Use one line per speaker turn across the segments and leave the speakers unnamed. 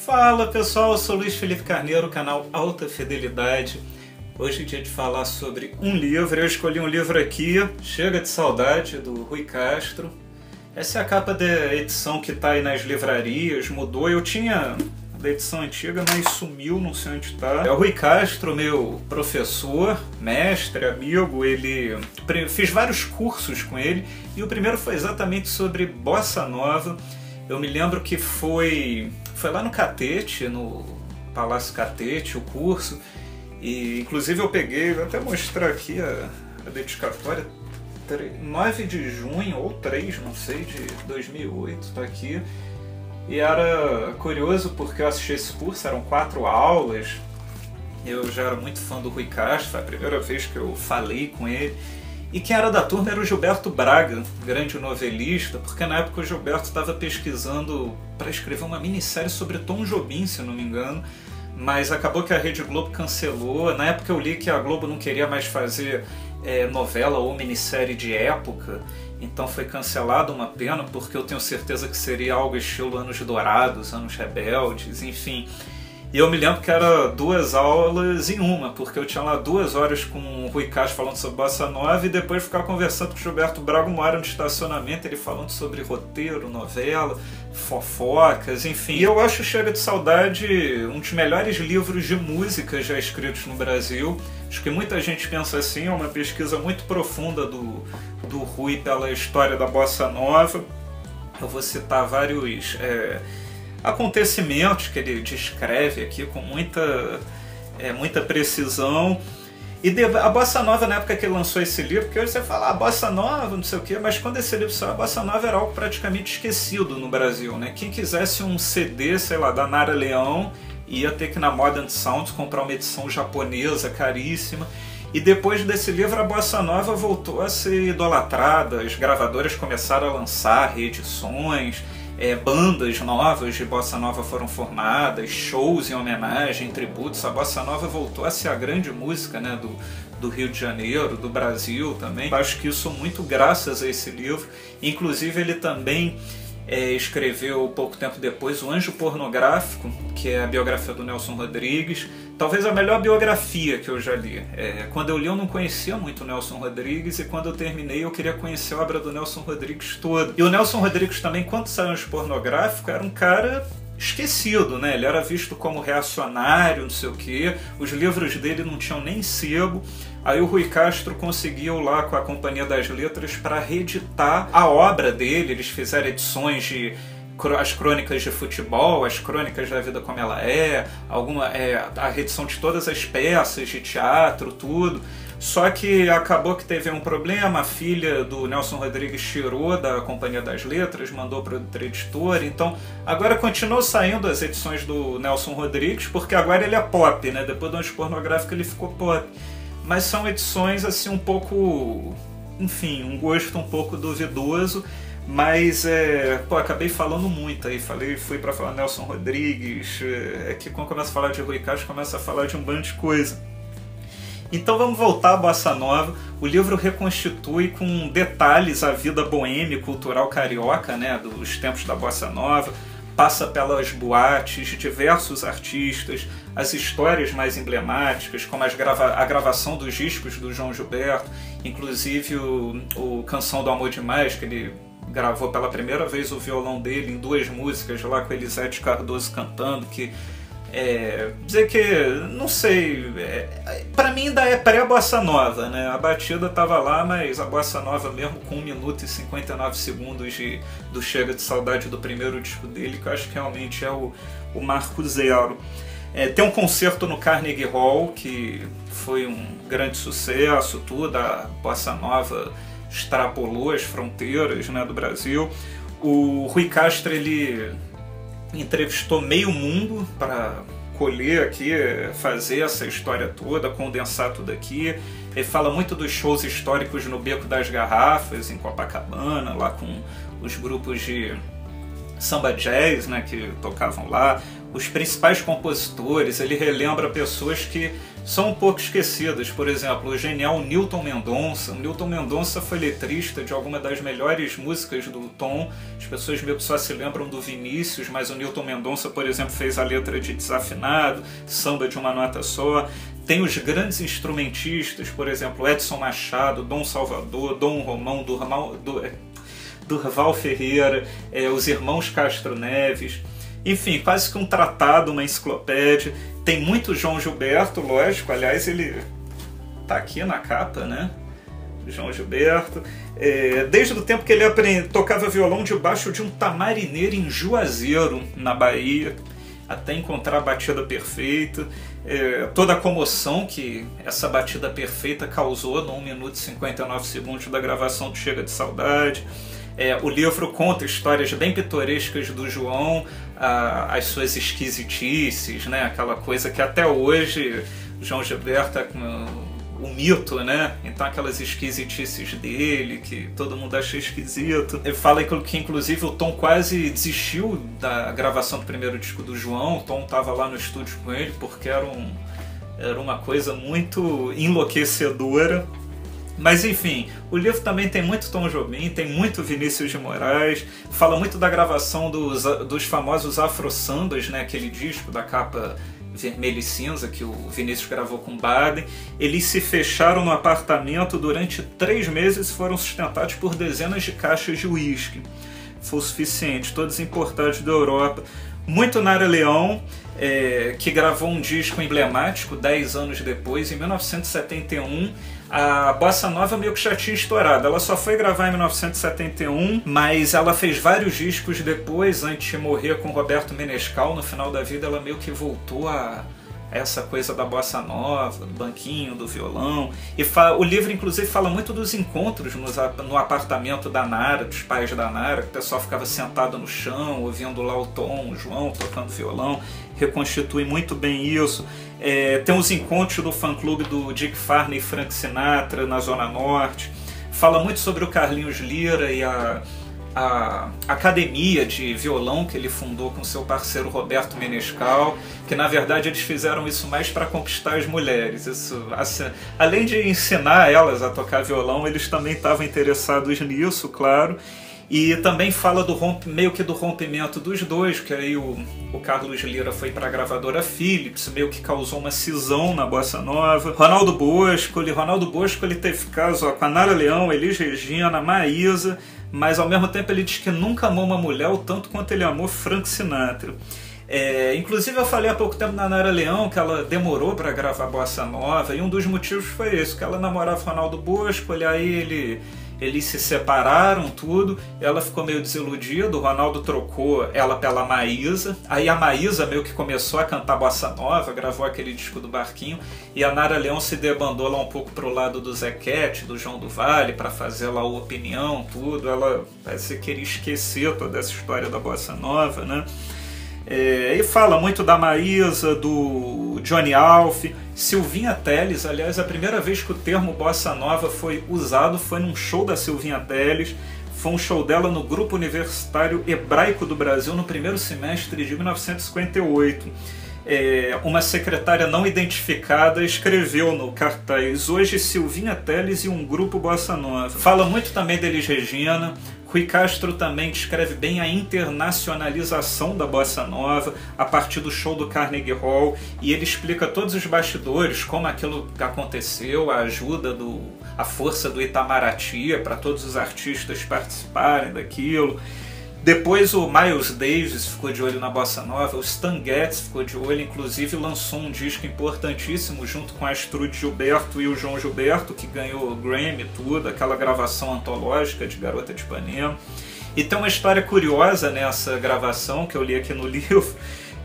Fala pessoal, eu sou Luiz Felipe Carneiro, canal Alta Fidelidade. Hoje é dia de falar sobre um livro. Eu escolhi um livro aqui, Chega de Saudade, do Rui Castro. Essa é a capa da edição que está aí nas livrarias, mudou. Eu tinha da edição antiga, mas sumiu, não sei onde está. É o Rui Castro, meu professor, mestre, amigo. Fiz vários cursos com ele e o primeiro foi exatamente sobre Bossa Nova. Eu me lembro que foi lá no Catete, no Palácio Catete, o curso. E inclusive eu peguei, vou até mostrar aqui a dedicatória, 9 de junho ou 3, não sei, de 2008, tá aqui. E era curioso porque eu assisti esse curso, eram 4 aulas. Eu já era muito fã do Rui Castro, foi a primeira vez que eu falei com ele. E quem era da turma era o Gilberto Braga, grande novelista, porque na época o Gilberto estava pesquisando para escrever uma minissérie sobre Tom Jobim, se eu não me engano, mas acabou que a Rede Globo cancelou. Na época eu li que a Globo não queria mais fazer novela ou minissérie de época, então foi cancelado, uma pena, porque eu tenho certeza que seria algo estilo Anos Dourados, Anos Rebeldes, enfim. E eu me lembro que era 2 aulas em uma, porque eu tinha lá 2 horas com o Rui Castro falando sobre Bossa Nova e depois ficava conversando com o Gilberto Braga uma hora no estacionamento, ele falando sobre roteiro, novela, fofocas, enfim. E eu acho Chega de Saudade um dos melhores livros de música já escritos no Brasil. Acho que muita gente pensa assim, é uma pesquisa muito profunda do Rui pela história da Bossa Nova. Eu vou citar vários acontecimentos que ele descreve aqui com muita precisão. E a Bossa Nova, na época que ele lançou esse livro, porque hoje você fala Bossa Nova, não sei o quê, mas quando esse livro saiu, a Bossa Nova era algo praticamente esquecido no Brasil, né? Quem quisesse um CD, sei lá, da Nara Leão, ia ter que ir na Modern Sound comprar uma edição japonesa caríssima. E depois desse livro, a Bossa Nova voltou a ser idolatrada, as gravadoras começaram a lançar reedições, bandas novas de Bossa Nova foram formadas, shows em homenagem, tributos. A Bossa Nova voltou a ser a grande música, né, do Rio de Janeiro, do Brasil também. Acho que isso muito graças a esse livro. Inclusive ele também escreveu pouco tempo depois O Anjo Pornográfico, que é a biografia do Nelson Rodrigues. Talvez a melhor biografia que eu já li. Quando eu li eu não conhecia muito o Nelson Rodrigues, e quando eu terminei eu queria conhecer a obra do Nelson Rodrigues toda. E o Nelson Rodrigues também, quando saiu O Anjo Pornográfico, era um cara esquecido, né? Ele era visto como reacionário, não sei o quê. Os livros dele não tinham nem sebo. Aí o Rui Castro conseguiu lá com a Companhia das Letras para reeditar a obra dele. Eles fizeram edições de as crônicas de futebol, as crônicas da vida como ela a reedição de todas as peças de teatro, tudo. Só que acabou que teve um problema, a filha do Nelson Rodrigues tirou da Companhia das Letras, mandou para outra editora. Então agora continuou saindo as edições do Nelson Rodrigues, porque agora ele é pop, né? Depois do Anjo Pornográfico ele ficou pop. Mas são edições assim um pouco, enfim, um gosto um pouco duvidoso. Mas, acabei falando muito aí, fui para falar Nelson Rodrigues, que quando começa a falar de Rui Castro, começa a falar de um bando de coisa. Então vamos voltar à Bossa Nova. O livro reconstitui com detalhes a vida boêmia cultural carioca, né, dos tempos da Bossa Nova, passa pelas boates de diversos artistas, as histórias mais emblemáticas, como a gravação dos discos do João Gilberto, inclusive o Canção do Amor Demais, que ele gravou pela primeira vez o violão dele em 2 músicas lá com Elisete Cardoso cantando, que dizer que, não sei, pra mim ainda é pré-Bossa Nova, né? A batida tava lá, mas a Bossa Nova mesmo com 1 minuto e 59 segundos do Chega de Saudade do primeiro disco dele, que eu acho que realmente é o marco zero. Tem um concerto no Carnegie Hall, que foi um grande sucesso, tudo, a Bossa Nova extrapolou as fronteiras, né, do Brasil. O Rui Castro, ele entrevistou meio mundo para colher aqui, fazer essa história toda, condensar tudo aqui. Ele fala muito dos shows históricos no Beco das Garrafas, em Copacabana, lá com os grupos samba jazz, né, que tocavam lá, os principais compositores. Ele relembra pessoas que são um pouco esquecidas, por exemplo, o genial Newton Mendonça. O Newton Mendonça foi letrista de alguma das melhores músicas do Tom. As pessoas meio que só se lembram do Vinícius, mas o Newton Mendonça, por exemplo, fez a letra de Desafinado, Samba de uma Nota Só. Tem os grandes instrumentistas, por exemplo, Edson Machado, Dom Salvador, Dom Romão, Durval Ferreira, os irmãos Castro Neves. Enfim, quase que um tratado, uma enciclopédia. Tem muito João Gilberto, lógico, aliás, ele tá aqui na capa, né? João Gilberto. Desde o tempo que ele tocava violão debaixo de um tamarineiro em Juazeiro, na Bahia, até encontrar a batida perfeita. Toda a comoção que essa batida perfeita causou no 1 minuto e 59 segundos da gravação do Chega de Saudade. O livro conta histórias bem pitorescas do João, as suas esquisitices, né? Aquela coisa que até hoje o João Gilberto é o mito, né? Então aquelas esquisitices dele, que todo mundo acha esquisito. Ele fala que inclusive o Tom quase desistiu da gravação do primeiro disco do João. O Tom estava lá no estúdio com ele porque era uma coisa muito enlouquecedora. Mas enfim, o livro também tem muito Tom Jobim, tem muito Vinícius de Moraes, fala muito da gravação dos famosos Afro Sambas, né? Aquele disco da capa vermelho e cinza que o Vinícius gravou com Baden. Eles se fecharam no apartamento durante 3 meses e foram sustentados por dezenas de caixas de uísque. Foi o suficiente, todos importados da Europa. Muito Nara Leão, que gravou um disco emblemático 10 anos depois, em 1971. A Bossa Nova meio que já tinha estourado. Ela só foi gravar em 1971, mas ela fez vários discos depois, antes de morrer com Roberto Menescal. No final da vida ela meio que voltou a essa coisa da Bossa Nova, do banquinho, do violão. E o livro inclusive fala muito dos encontros no apartamento da Nara, dos pais da Nara, que o pessoal ficava sentado no chão, ouvindo lá o Tom, o João tocando violão. Reconstitui muito bem isso. Tem os encontros do fã-clube do Dick Farney e Frank Sinatra na Zona Norte. Fala muito sobre o Carlinhos Lira e a academia de violão que ele fundou com seu parceiro Roberto Menescal, que na verdade eles fizeram isso mais para conquistar as mulheres. Além de ensinar elas a tocar violão, eles também estavam interessados nisso, claro. E também fala meio que do rompimento dos dois, que aí o Carlos Lira foi para a gravadora Philips, meio que causou uma cisão na Bossa Nova. Ronaldo Bosco ele teve caso com a Nara Leão, Elis Regina, Maísa, mas ao mesmo tempo ele diz que nunca amou uma mulher o tanto quanto ele amou Frank Sinatra. Inclusive eu falei há pouco tempo na Nara Leão que ela demorou para gravar Bossa Nova, e um dos motivos foi esse, que ela namorava Ronaldo Bosco, e aí eles se separaram, tudo, ela ficou meio desiludida, o Ronaldo trocou ela pela Maísa, aí a Maísa meio que começou a cantar Bossa Nova, gravou aquele disco do Barquinho, e a Nara Leão se debandou lá um pouco pro lado do Zequete, do João do Vale, para fazer lá o Opinião, tudo. Ela parece que queria esquecer toda essa história da Bossa Nova, né? E fala muito da Maísa, do Johnny Alf, Silvinha Telles. Aliás, a primeira vez que o termo Bossa Nova foi usado foi num show da Silvinha Telles. Foi um show dela no Grupo Universitário Hebraico do Brasil no primeiro semestre de 1958. Uma secretária não identificada escreveu no cartaz: hoje Silvinha Telles e um grupo Bossa Nova. Fala muito também de Elis Regina. Rui Castro também descreve bem a internacionalização da Bossa Nova a partir do show do Carnegie Hall, e ele explica todos os bastidores, como aquilo aconteceu, a força do Itamaraty para todos os artistas participarem daquilo. Depois o Miles Davis ficou de olho na Bossa Nova, o Stan Getz ficou de olho, inclusive lançou um disco importantíssimo junto com a Astrud Gilberto e o João Gilberto, que ganhou o Grammy, tudo, aquela gravação antológica de Garota de Ipanema. E tem uma história curiosa nessa gravação, que eu li aqui no livro,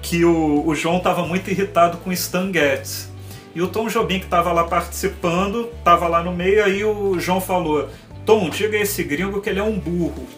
que o João estava muito irritado com o Stan Getz. E o Tom Jobim, que estava lá participando, estava lá no meio, aí o João falou: Tom, diga a esse gringo que ele é um burro.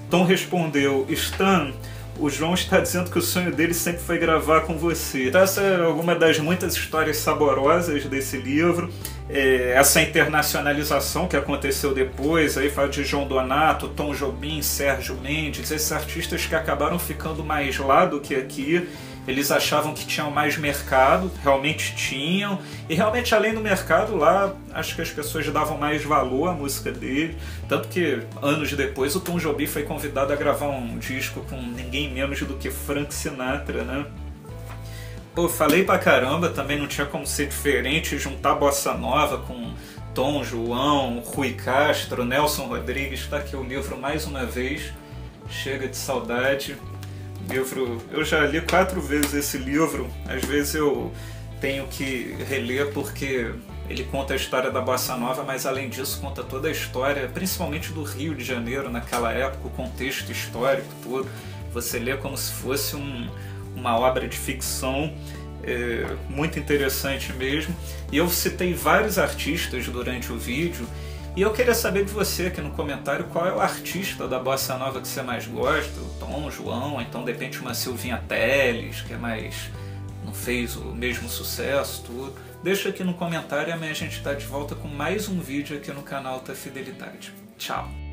Tom respondeu: Stan, o João está dizendo que o sonho dele sempre foi gravar com você. Então essa é alguma das muitas histórias saborosas desse livro. essa internacionalização que aconteceu depois, aí fala de João Donato, Tom Jobim, Sérgio Mendes, esses artistas que acabaram ficando mais lá do que aqui. Eles achavam que tinham mais mercado, realmente tinham, e realmente além do mercado lá, acho que as pessoas davam mais valor à música dele, tanto que anos depois o Tom Jobim foi convidado a gravar um disco com ninguém menos do que Frank Sinatra, né? Pô, falei pra caramba, também não tinha como ser diferente, juntar bossa nova com Tom João, Rui Castro, Nelson Rodrigues. Tá aqui o livro mais uma vez, chega de saudade. Livro, eu já li 4 vezes esse livro, às vezes eu tenho que reler porque ele conta a história da bossa nova, mas além disso conta toda a história, principalmente do Rio de Janeiro naquela época, o contexto histórico todo. Você lê como se fosse uma obra de ficção, muito interessante mesmo. E eu citei vários artistas durante o vídeo, e eu queria saber de você aqui no comentário qual é o artista da bossa nova que você mais gosta, o Tom, João, ou então de repente uma Silvinha Telles, que não fez o mesmo sucesso, tudo. Deixa aqui no comentário e amanhã a gente está de volta com mais um vídeo aqui no canal Alta Fidelidade. Tchau!